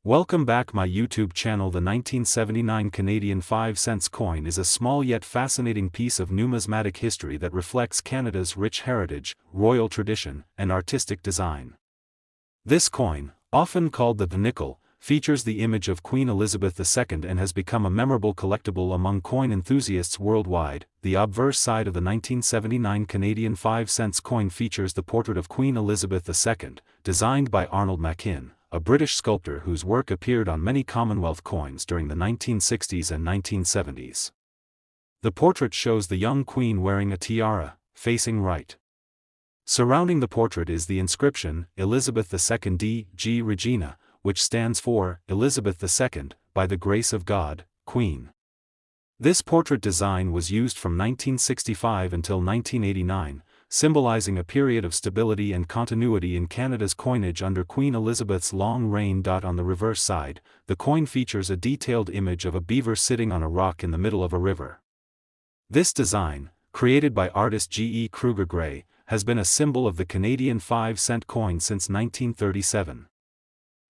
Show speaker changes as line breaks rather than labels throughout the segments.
Welcome back my YouTube channel. The 1979 Canadian 5-cent coin is a small yet fascinating piece of numismatic history that reflects Canada's rich heritage, royal tradition, and artistic design. This coin, often called the nikkle, features the image of Queen Elizabeth II and has become a memorable collectible among coin enthusiasts worldwide. The obverse side of the 1979 Canadian 5-cent coin features the portrait of Queen Elizabeth II, designed by Arnold Machin, a British sculptor whose work appeared on many Commonwealth coins during the 1960s and 1970s. The portrait shows the young queen wearing a tiara, facing right. Surrounding the portrait is the inscription, Elizabeth II d.G. Regina, which stands for, Elizabeth II, by the grace of God, Queen. This portrait design was used from 1965 until 1989, symbolizing a period of stability and continuity in Canada's coinage under Queen Elizabeth's long reign. On the reverse side, the coin features a detailed image of a beaver sitting on a rock in the middle of a river. This design, created by artist G. E. Kruger Gray, has been a symbol of the Canadian 5-cent coin since 1937.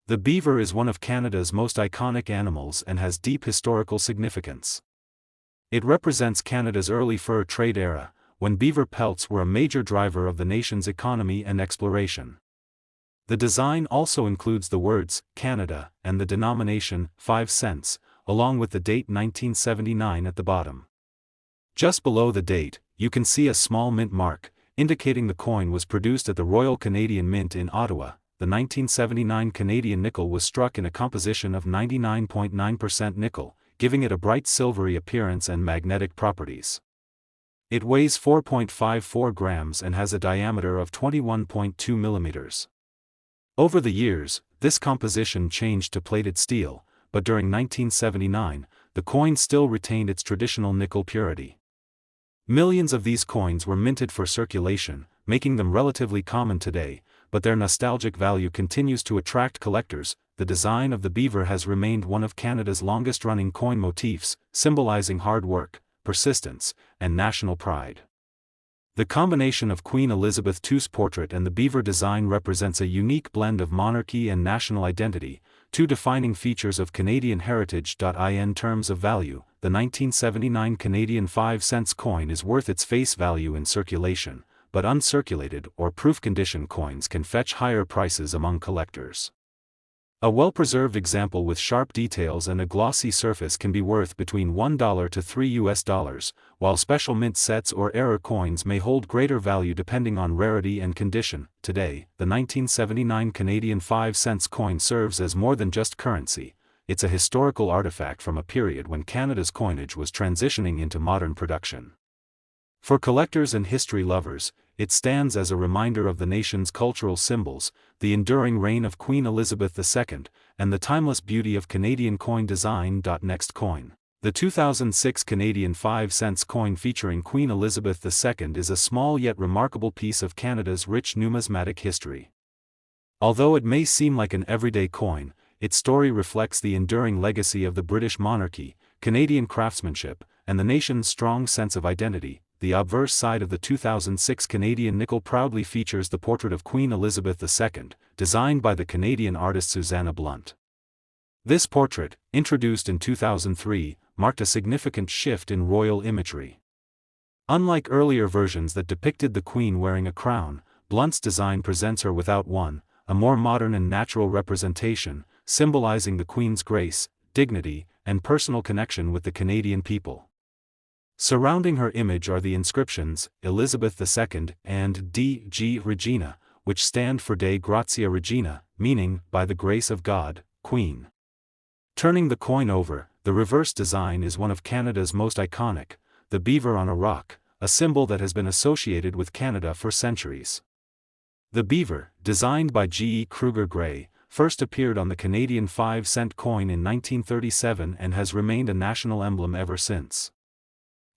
The beaver is one of Canada's most iconic animals and has deep historical significance. It represents Canada's early fur trade era, when beaver pelts were a major driver of the nation's economy and exploration. The design also includes the words, Canada, and the denomination, 5 cents, along with the date 1979 at the bottom. Just below the date, you can see a small mint mark, indicating the coin was produced at the Royal Canadian Mint in Ottawa. The 1979 Canadian nickel was struck in a composition of 99.9% nickel, giving it a bright silvery appearance and magnetic properties. It weighs 4.54 grams and has a diameter of 21.2 millimeters. Over the years, this composition changed to plated steel, but during 1979, the coin still retained its traditional nickel purity. Millions of these coins were minted for circulation, making them relatively common today, but their nostalgic value continues to attract collectors. The design of the beaver has remained one of Canada's longest-running coin motifs, symbolizing hard work, persistence, and national pride. The combination of Queen Elizabeth II's portrait and the beaver design represents a unique blend of monarchy and national identity, two defining features of Canadian heritage. In terms of value, the 1979 Canadian 5-cent coin is worth its face value in circulation, but uncirculated or proof condition coins can fetch higher prices among collectors. A well-preserved example with sharp details and a glossy surface can be worth between $1 to $3, while special mint sets or error coins may hold greater value depending on rarity and condition. Today, the 1979 Canadian 5-cent coin serves as more than just currency. It's a historical artifact from a period when Canada's coinage was transitioning into modern production. For collectors and history lovers, it stands as a reminder of the nation's cultural symbols, the enduring reign of Queen Elizabeth II, and the timeless beauty of Canadian coin design. Next coin. The 2006 Canadian 5-cent coin featuring Queen Elizabeth II is a small yet remarkable piece of Canada's rich numismatic history. Although it may seem like an everyday coin, its story reflects the enduring legacy of the British monarchy, Canadian craftsmanship, and the nation's strong sense of identity. The obverse side of the 2006 Canadian nickel proudly features the portrait of Queen Elizabeth II, designed by the Canadian artist Susanna Blunt. This portrait, introduced in 2003, marked a significant shift in royal imagery. Unlike earlier versions that depicted the Queen wearing a crown, Blunt's design presents her without one, a more modern and natural representation, symbolizing the Queen's grace, dignity, and personal connection with the Canadian people. Surrounding her image are the inscriptions, Elizabeth II, and D.G. Regina, which stand for Dei Gratia Regina, meaning, by the grace of God, Queen. Turning the coin over, the reverse design is one of Canada's most iconic, the beaver on a rock, a symbol that has been associated with Canada for centuries. The beaver, designed by G. E. Kruger Gray, first appeared on the Canadian 5-cent coin in 1937 and has remained a national emblem ever since.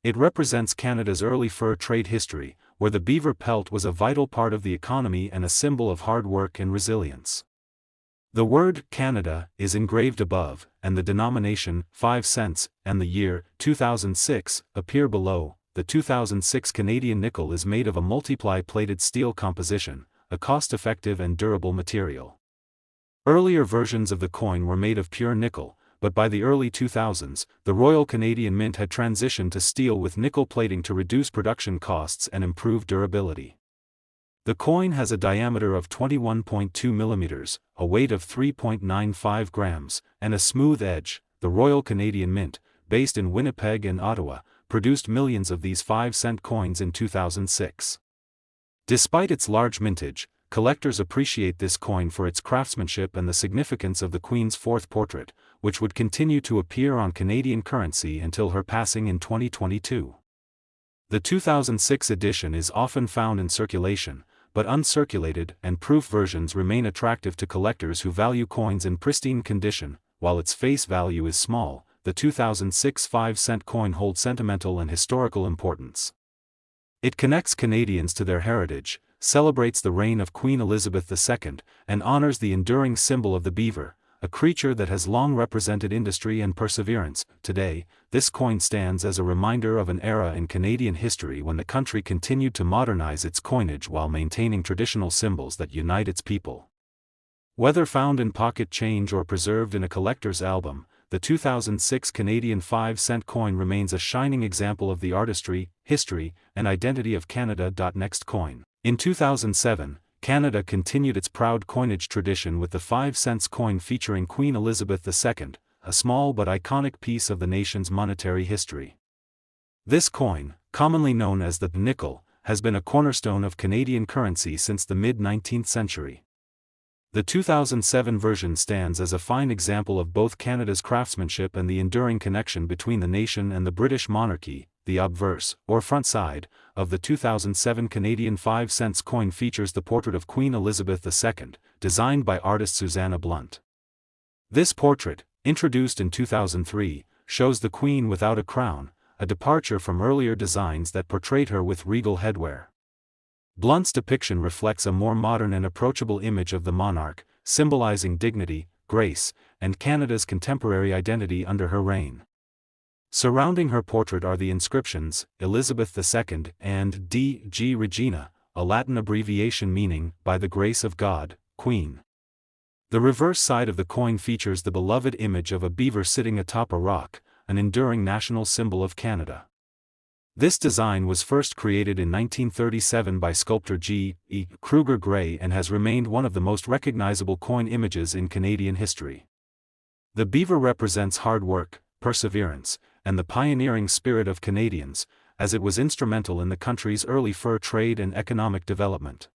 It represents Canada's early fur trade history, where the beaver pelt was a vital part of the economy and a symbol of hard work and resilience. The word Canada is engraved above, and the denomination 5 cents and the year 2006 appear below. The 2006 Canadian nickel is made of a multiply plated steel composition, a cost-effective and durable material. Earlier versions of the coin were made of pure nickel, but by the early 2000s, the Royal Canadian Mint had transitioned to steel with nickel plating to reduce production costs and improve durability. The coin has a diameter of 21.2 millimeters, a weight of 3.95 grams, and a smooth edge. The Royal Canadian Mint, based in Winnipeg and Ottawa, produced millions of these 5-cent coins in 2006. Despite its large mintage, collectors appreciate this coin for its craftsmanship and the significance of the Queen's fourth portrait, which would continue to appear on Canadian currency until her passing in 2022. The 2006 edition is often found in circulation, but uncirculated and proof versions remain attractive to collectors who value coins in pristine condition. While its face value is small, the 2006 5-cent coin holds sentimental and historical importance. It connects Canadians to their heritage, celebrates the reign of Queen Elizabeth II, and honors the enduring symbol of the beaver, a creature that has long represented industry and perseverance. Today, this coin stands as a reminder of an era in Canadian history when the country continued to modernize its coinage while maintaining traditional symbols that unite its people. Whether found in pocket change or preserved in a collector's album, the 2006 Canadian 5-cent coin remains a shining example of the artistry, history, and identity of Canada. Next coin. In 2007, Canada continued its proud coinage tradition with the 5-cent coin featuring Queen Elizabeth II, a small but iconic piece of the nation's monetary history. This coin, commonly known as the nikkle, has been a cornerstone of Canadian currency since the mid-19th century. The 2007 version stands as a fine example of both Canada's craftsmanship and the enduring connection between the nation and the British monarchy. The obverse, or front side, of the 2007 Canadian 5-cent coin features the portrait of Queen Elizabeth II, designed by artist Susanna Blunt. This portrait, introduced in 2003, shows the Queen without a crown, a departure from earlier designs that portrayed her with regal headwear. Blunt's depiction reflects a more modern and approachable image of the monarch, symbolizing dignity, grace, and Canada's contemporary identity under her reign. Surrounding her portrait are the inscriptions, Elizabeth II, and D.G. Regina, a Latin abbreviation meaning, by the grace of God, Queen. The reverse side of the coin features the beloved image of a beaver sitting atop a rock, an enduring national symbol of Canada. This design was first created in 1937 by sculptor G. E. Kruger Gray and has remained one of the most recognizable coin images in Canadian history. The beaver represents hard work, perseverance, and the pioneering spirit of Canadians, as it was instrumental in the country's early fur trade and economic development.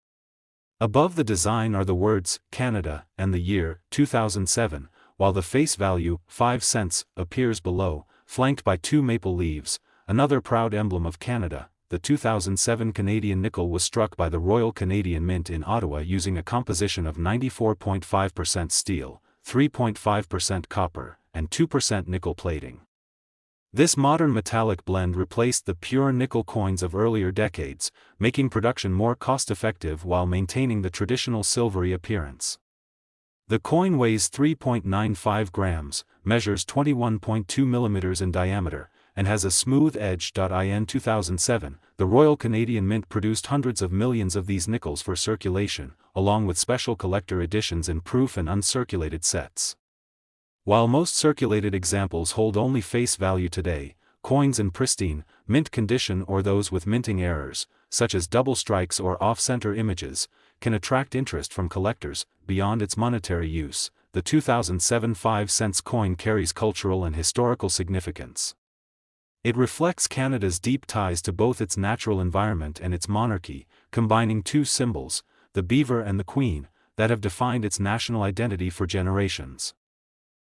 Above the design are the words, Canada, and the year, 2007, while the face value, 5 cents, appears below, flanked by 2 maple leaves, another proud emblem of Canada. The 2007 Canadian nickel was struck by the Royal Canadian Mint in Ottawa using a composition of 94.5% steel, 3.5% copper, and 2% nickel plating. This modern metallic blend replaced the pure nickel coins of earlier decades, making production more cost-effective while maintaining the traditional silvery appearance. The coin weighs 3.95 grams, measures 21.2 millimeters in diameter, and has a smooth edge. In 2007, the Royal Canadian Mint produced hundreds of millions of these nickels for circulation, along with special collector editions in proof and uncirculated sets. While most circulated examples hold only face value today, coins in pristine, mint condition or those with minting errors, such as double strikes or off-center images, can attract interest from collectors. Beyond its monetary use, the 2007 5-cent coin carries cultural and historical significance. It reflects Canada's deep ties to both its natural environment and its monarchy, combining two symbols, the beaver and the Queen, that have defined its national identity for generations.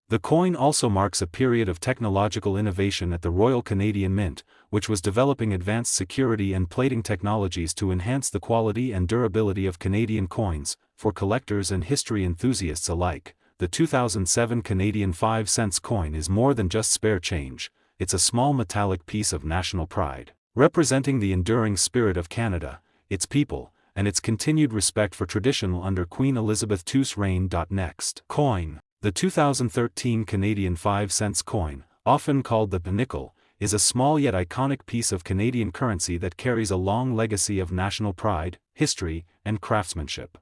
The coin also marks a period of technological innovation at the Royal Canadian Mint, which was developing advanced security and plating technologies to enhance the quality and durability of Canadian coins. For collectors and history enthusiasts alike, the 2007 Canadian 5-cent coin is more than just spare change. It's a small metallic piece of national pride, representing the enduring spirit of Canada, its people, and its continued respect for tradition under Queen Elizabeth II's reign. Next coin. The 2013 Canadian 5-cent coin, often called the nickel, is a small yet iconic piece of Canadian currency that carries a long legacy of national pride, history, and craftsmanship.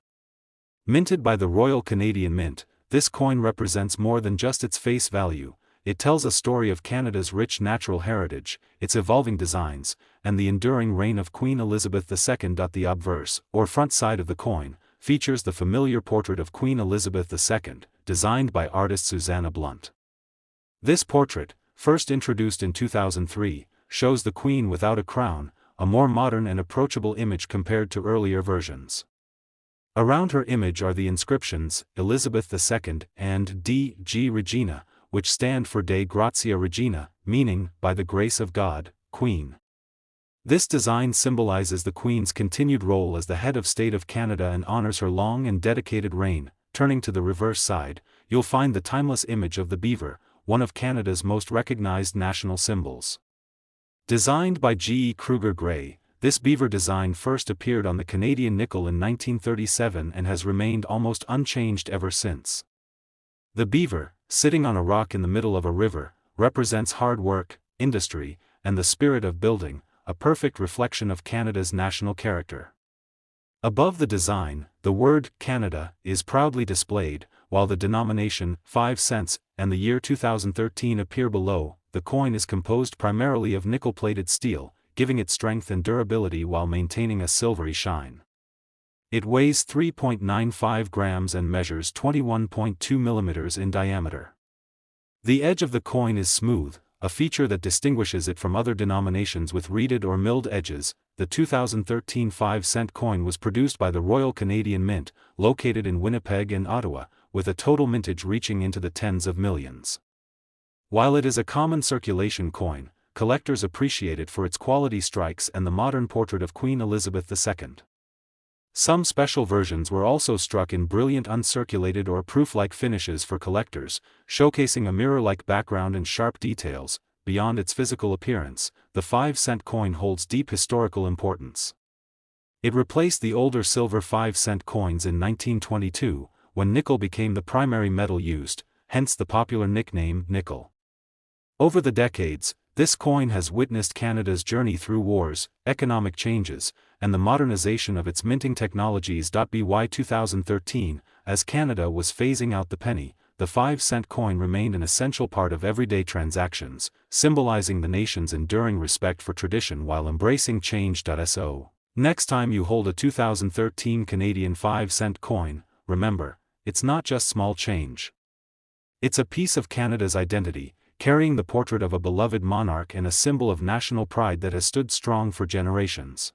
Minted by the Royal Canadian Mint, this coin represents more than just its face value. It tells a story of Canada's rich natural heritage, its evolving designs, and the enduring reign of Queen Elizabeth II. The obverse, or front side of the coin, features the familiar portrait of Queen Elizabeth II, designed by artist Susanna Blunt. This portrait, first introduced in 2003, shows the Queen without a crown, a more modern and approachable image compared to earlier versions. Around her image are the inscriptions, Elizabeth II, and D.G. Regina, which stand for Dei Gratia Regina, meaning, by the grace of God, Queen. This design symbolizes the Queen's continued role as the head of state of Canada and honors her long and dedicated reign. Turning to the reverse side, you'll find the timeless image of the beaver, one of Canada's most recognized national symbols. Designed by G. Kruger Gray, this beaver design first appeared on the Canadian nickel in 1937 and has remained almost unchanged ever since. The beaver, sitting on a rock in the middle of a river, represents hard work, industry, and the spirit of building, a perfect reflection of Canada's national character. Above the design, the word Canada is proudly displayed, while the denomination 5 cents and the year 2013 appear below. The coin is composed primarily of nickel-plated steel, giving it strength and durability while maintaining a silvery shine. It weighs 3.95 grams and measures 21.2 millimeters in diameter. The edge of the coin is smooth, a feature that distinguishes it from other denominations with reeded or milled edges. The 2013 5-cent coin was produced by the Royal Canadian Mint, located in Winnipeg and Ottawa, with a total mintage reaching into the tens of millions. While it is a common circulation coin, collectors appreciate it for its quality strikes and the modern portrait of Queen Elizabeth II. Some special versions were also struck in brilliant uncirculated or proof-like finishes for collectors, showcasing a mirror-like background and sharp details. Beyond its physical appearance, the 5-cent coin holds deep historical importance. It replaced the older silver 5-cent coins in 1922, when nickel became the primary metal used, hence the popular nickname nickle. Over the decades, this coin has witnessed Canada's journey through wars, economic changes, and the modernization of its minting technologies. By 2013, as Canada was phasing out the penny, the 5-cent coin remained an essential part of everyday transactions, symbolizing the nation's enduring respect for tradition while embracing change. So, next time you hold a 2013 Canadian 5-cent coin, remember, it's not just small change. It's a piece of Canada's identity, carrying the portrait of a beloved monarch and a symbol of national pride that has stood strong for generations.